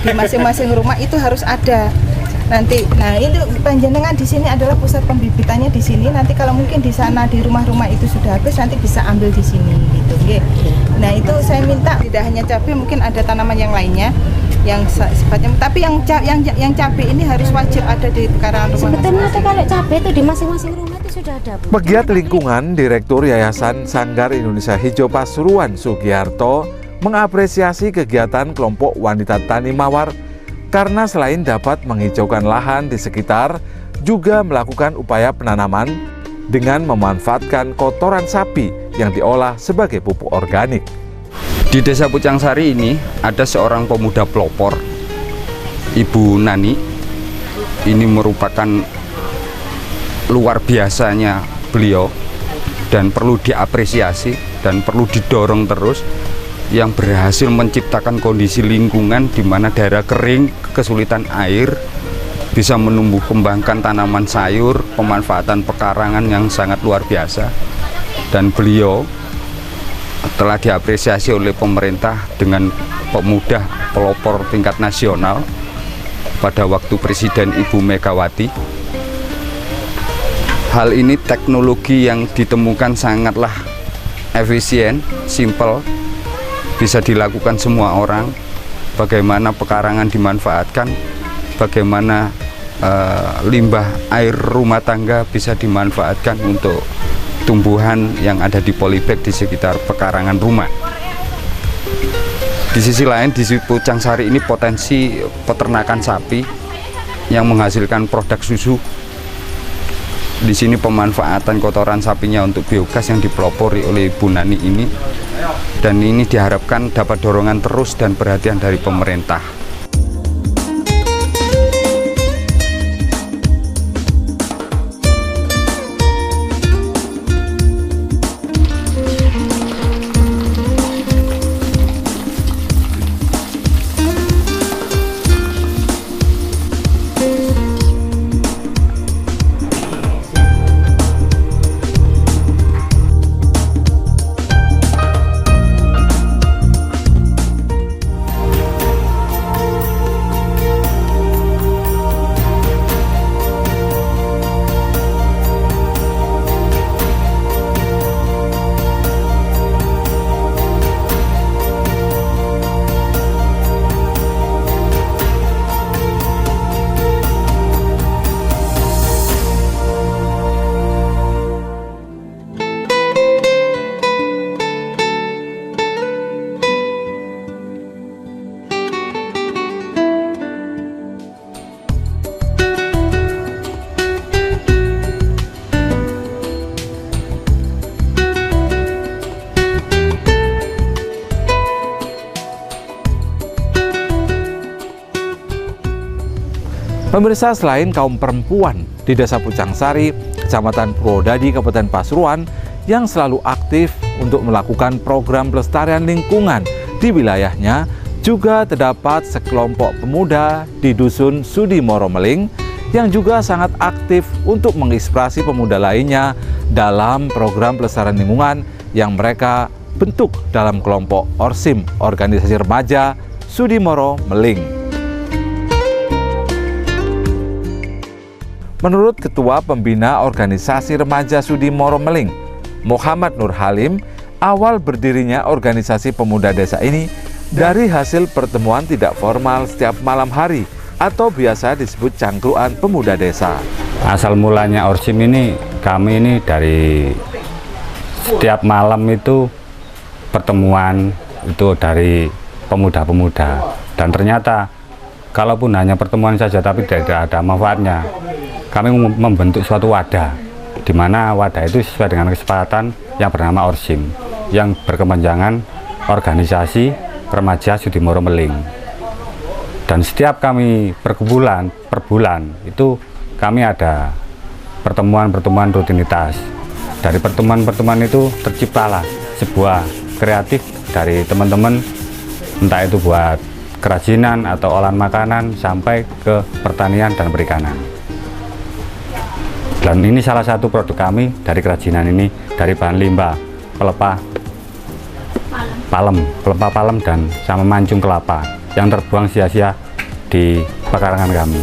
di masing-masing rumah itu harus ada. Nanti, nah itu panjenengan di sini adalah pusat pembibitannya di sini. Nanti kalau mungkin di sana di rumah-rumah itu sudah habis, nanti bisa ambil di sini gitu. Nah itu saya minta tidak hanya cabai, mungkin ada tanaman yang lainnya yang sifatnya, tapi yang cabai ini harus wajib ada di pekarangan rumah. Sebetulnya kalau cabai itu di masing-masing rumah itu sudah ada. Pegiat lingkungan Direktur Yayasan Sanggar Indonesia Hijau Pasuruan Sugiarto mengapresiasi kegiatan kelompok wanita tani mawar karena selain dapat menghijaukan lahan di sekitar, juga melakukan upaya penanaman dengan memanfaatkan kotoran sapi yang diolah sebagai pupuk organik. Di Desa Pucangsari ini ada seorang pemuda pelopor, Ibu Nani. Ini merupakan luar biasanya beliau dan perlu diapresiasi dan perlu didorong terus, yang berhasil menciptakan kondisi lingkungan di mana daerah kering, kesulitan air, bisa menumbuh kembangkan tanaman sayur, pemanfaatan pekarangan yang sangat luar biasa. Dan beliau telah diapresiasi oleh pemerintah dengan pemuda pelopor tingkat nasional pada waktu Presiden Ibu Megawati. Hal ini teknologi yang ditemukan sangatlah efisien, simpel, bisa dilakukan semua orang. Bagaimana pekarangan dimanfaatkan, bagaimana limbah air rumah tangga bisa dimanfaatkan untuk tumbuhan yang ada di polybag di sekitar pekarangan rumah. Di sisi lain, di Pucangsari ini potensi peternakan sapi yang menghasilkan produk susu. Di sini pemanfaatan kotoran sapinya untuk biogas yang dipelopori oleh Ibu Nani ini, dan ini diharapkan dapat dorongan terus dan perhatian dari pemerintah. Pemirsa, selain kaum perempuan di Desa Pucangsari, Kecamatan Purwodadi, Kabupaten Pasuruan yang selalu aktif untuk melakukan program pelestarian lingkungan di wilayahnya, juga terdapat sekelompok pemuda di Dusun Sudimoro Meling yang juga sangat aktif untuk menginspirasi pemuda lainnya dalam program pelestarian lingkungan yang mereka bentuk dalam kelompok ORSIM, Organisasi Remaja Sudimoro Meling. Menurut Ketua Pembina Organisasi Remaja Sudimoro Meling, Muhammad Nur Halim, awal berdirinya organisasi pemuda desa ini dari hasil pertemuan tidak formal setiap malam hari atau biasa disebut cangkruan pemuda desa. Asal mulanya ORSIM ini, kami ini dari setiap malam itu pertemuan itu dari pemuda-pemuda, dan ternyata kalaupun hanya pertemuan saja tapi tidak ada manfaatnya, kami membentuk suatu wadah, di mana wadah itu sesuai dengan kesepakatan yang bernama ORSIM, yang berkepanjangan Organisasi Remaja Sudimoro Meling. Dan setiap kami per bulan itu kami ada pertemuan-pertemuan rutinitas. Dari pertemuan-pertemuan itu terciptalah sebuah kreatif dari teman-teman, entah itu buat kerajinan atau olahan makanan sampai ke pertanian dan perikanan. Dan ini salah satu produk kami dari kerajinan ini, dari bahan limbah, pelepah palem dan sama mancung kelapa yang terbuang sia-sia di pekarangan kami.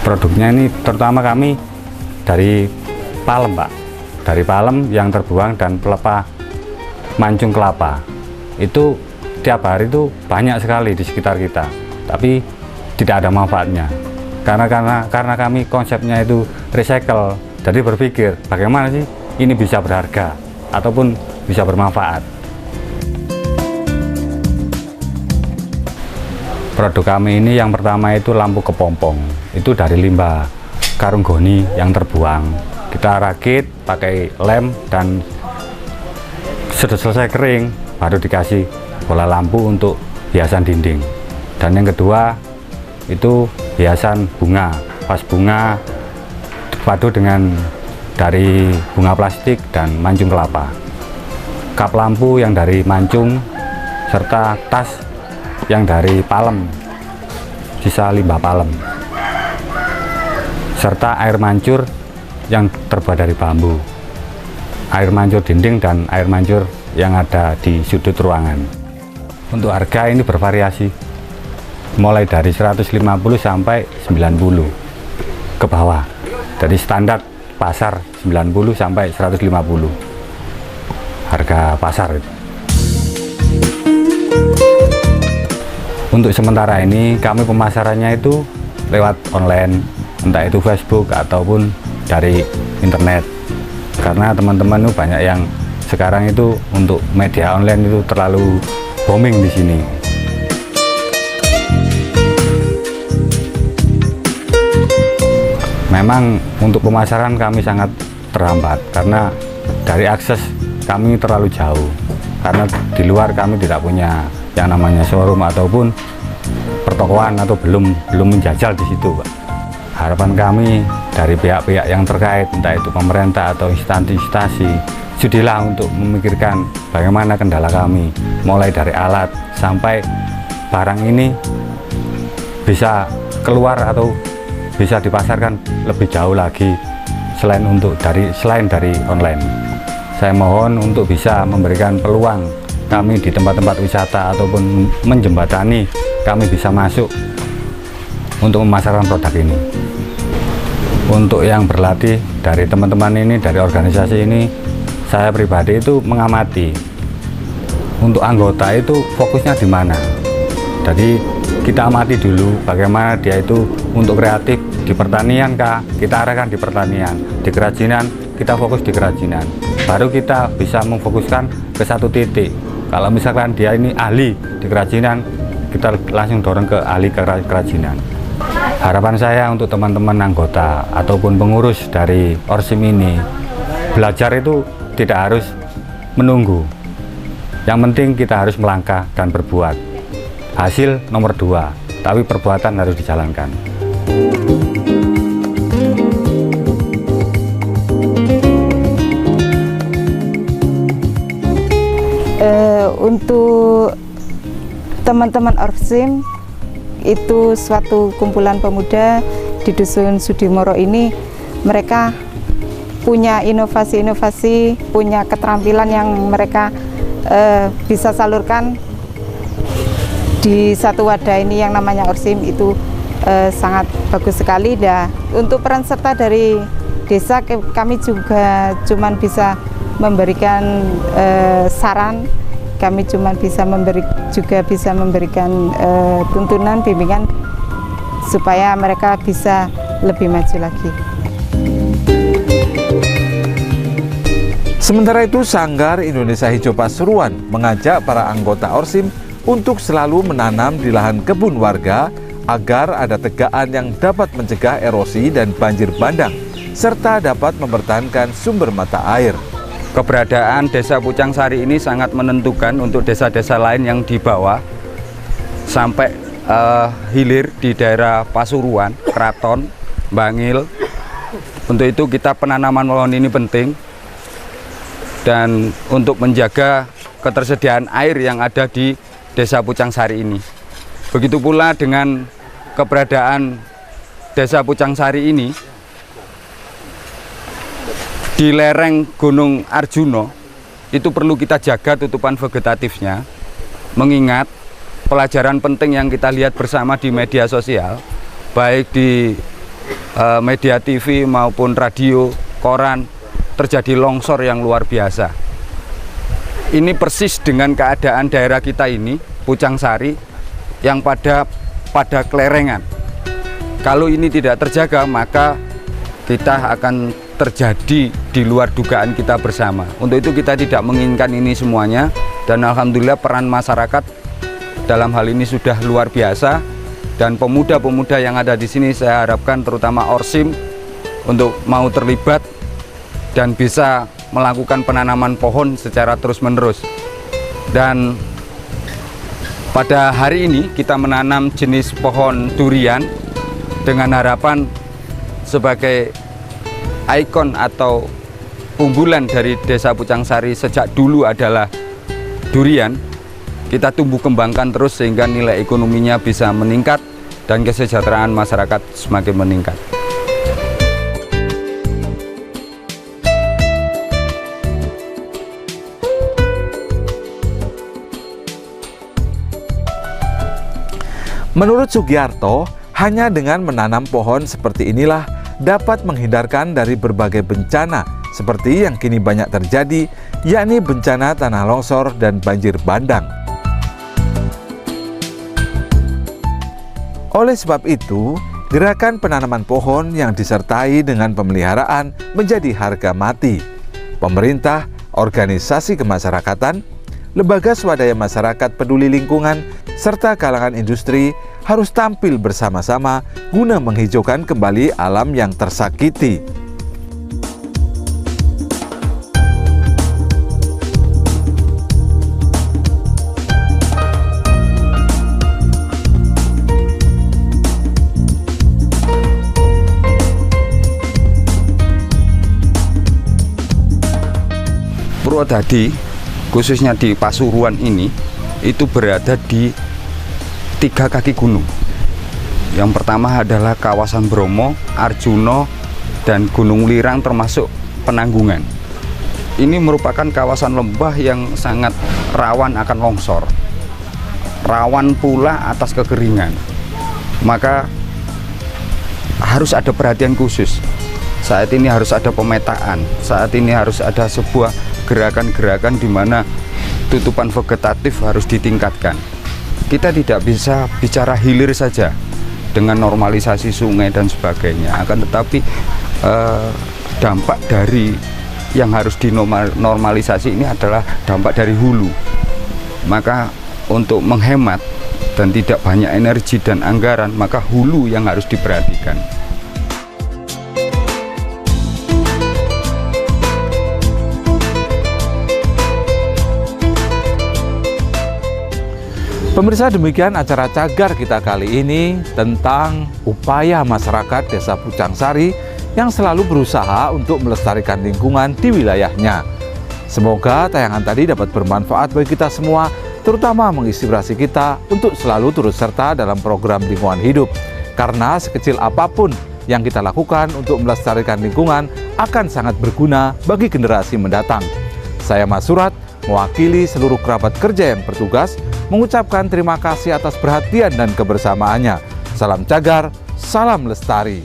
Produknya ini terutama kami dari palem, Pak. Dari palem yang terbuang dan pelepah mancung kelapa. Itu tiap hari itu banyak sekali di sekitar kita, tapi tidak ada manfaatnya. Karena kami konsepnya itu recycle, jadi berpikir bagaimana sih ini bisa berharga ataupun bisa bermanfaat. Produk kami ini yang pertama itu lampu kepompong, itu dari limbah karung goni yang terbuang. Kita rakit pakai lem dan sudah selesai kering baru dikasih bola lampu untuk hiasan dinding. Dan yang kedua itu hiasan bunga, vas bunga padu dengan dari bunga plastik dan mancung kelapa. Kap lampu yang dari mancung serta tas yang dari palem, sisa limbah palem, serta air mancur yang terbuat dari bambu, air mancur dinding dan air mancur yang ada di sudut ruangan. Untuk harga ini bervariasi, mulai dari 150 sampai 90 ke bawah. Dari standar pasar 90 sampai 150 harga pasar itu. Untuk sementara ini kami pemasarannya itu lewat online, entah itu Facebook ataupun dari internet. Karena teman-teman itu banyak yang sekarang itu untuk media online itu terlalu booming di sini. Memang untuk pemasaran kami sangat terhambat karena dari akses kami terlalu jauh. Karena di luar kami tidak punya yang namanya showroom ataupun pertokoan atau belum menjajal di situ, Pak. Harapan kami dari pihak-pihak yang terkait, entah itu pemerintah atau instansi, sudilah untuk memikirkan bagaimana kendala kami, mulai dari alat sampai barang ini bisa keluar atau bisa dipasarkan lebih jauh lagi selain dari online. Saya mohon untuk bisa memberikan peluang kami di tempat-tempat wisata ataupun menjembatani kami bisa masuk untuk memasarkan produk ini. Untuk yang berlatih dari teman-teman ini, dari organisasi ini, saya pribadi itu mengamati untuk anggota itu fokusnya di mana. Jadi kita amati dulu bagaimana dia itu untuk kreatif di pertanian kah, kita arahkan di pertanian, di kerajinan kita fokus di kerajinan, baru kita bisa memfokuskan ke satu titik. Kalau misalkan dia ini ahli di kerajinan, kita langsung dorong ke ahli kerajinan. Harapan saya untuk teman-teman anggota ataupun pengurus dari Orsim ini, belajar itu tidak harus menunggu, yang penting kita harus melangkah dan berbuat. Hasil nomor 2, tapi perbuatan harus dijalankan. Untuk teman-teman Orsim, itu suatu kumpulan pemuda di Dusun Sudimoro ini, mereka punya inovasi-inovasi, punya keterampilan yang mereka bisa salurkan di satu wadah ini yang namanya Orsim. Itu sangat bagus sekali. Dan untuk peran serta dari desa, kami juga cuman bisa memberikan saran, kami cuma bisa memberikan tuntunan, bimbingan supaya mereka bisa lebih maju lagi. Sementara itu, Sanggar Indonesia Hijau Pasuruan mengajak para anggota Orsim untuk selalu menanam di lahan kebun warga agar ada tegaan yang dapat mencegah erosi dan banjir bandang, serta dapat mempertahankan sumber mata air. Keberadaan Desa Pucang Sari ini sangat menentukan untuk desa-desa lain yang di bawah sampai hilir di daerah Pasuruan, Kraton, Bangil. Untuk itu kita penanaman pohon ini penting, dan untuk menjaga ketersediaan air yang ada di Desa Pucang Sari ini. Begitu pula dengan keberadaan Desa Pucang Sari ini di lereng Gunung Arjuna, itu perlu kita jaga tutupan vegetatifnya, mengingat pelajaran penting yang kita lihat bersama di media sosial, baik di media TV maupun radio, koran, terjadi longsor yang luar biasa. Ini persis dengan keadaan daerah kita ini, Pucangsari, yang pada kelerengan. Kalau ini tidak terjaga, maka kita akan terjadi di luar dugaan kita bersama. Untuk itu kita tidak menginginkan ini semuanya, dan alhamdulillah peran masyarakat dalam hal ini sudah luar biasa, dan pemuda-pemuda yang ada di sini saya harapkan terutama Orsim untuk mau terlibat dan bisa melakukan penanaman pohon secara terus-menerus. Dan pada hari ini kita menanam jenis pohon durian dengan harapan sebagai ikon atau unggulan dari Desa Pucangsari sejak dulu adalah durian. Kita tumbuh kembangkan terus sehingga nilai ekonominya bisa meningkat dan kesejahteraan masyarakat semakin meningkat. Menurut Sugiarto, hanya dengan menanam pohon seperti inilah dapat menghindarkan dari berbagai bencana seperti yang kini banyak terjadi, yakni bencana tanah longsor dan banjir bandang. Oleh sebab itu, gerakan penanaman pohon yang disertai dengan pemeliharaan menjadi harga mati. Pemerintah, organisasi kemasyarakatan, lembaga swadaya masyarakat peduli lingkungan, serta kalangan industri harus tampil bersama-sama guna menghijaukan kembali alam yang tersakiti. Purwodadi, khususnya di Pasuruan ini, itu berada di 3 kaki gunung. Yang pertama adalah kawasan Bromo, Arjuno, dan Gunung Lirang termasuk Penanggungan. Ini merupakan kawasan lembah yang sangat rawan akan longsor, rawan pula atas kekeringan. Maka harus ada perhatian khusus. Saat ini harus ada pemetaan, saat ini harus ada sebuah gerakan-gerakan di mana tutupan vegetatif harus ditingkatkan. Kita tidak bisa bicara hilir saja dengan normalisasi sungai dan sebagainya, akan tetapi dampak dari yang harus dinormalisasi ini adalah dampak dari hulu. Maka untuk menghemat dan tidak banyak energi dan anggaran, maka hulu yang harus diperhatikan. Pemirsa, demikian acara Cagar kita kali ini tentang upaya masyarakat Desa Pucangsari yang selalu berusaha untuk melestarikan lingkungan di wilayahnya. Semoga tayangan tadi dapat bermanfaat bagi kita semua, terutama menginspirasi kita untuk selalu turut serta dalam program lingkungan hidup. Karena sekecil apapun yang kita lakukan untuk melestarikan lingkungan akan sangat berguna bagi generasi mendatang. Saya Mas Surat, mewakili seluruh kerabat kerja yang bertugas, mengucapkan terima kasih atas perhatian dan kebersamaannya. Salam Cagar, salam lestari.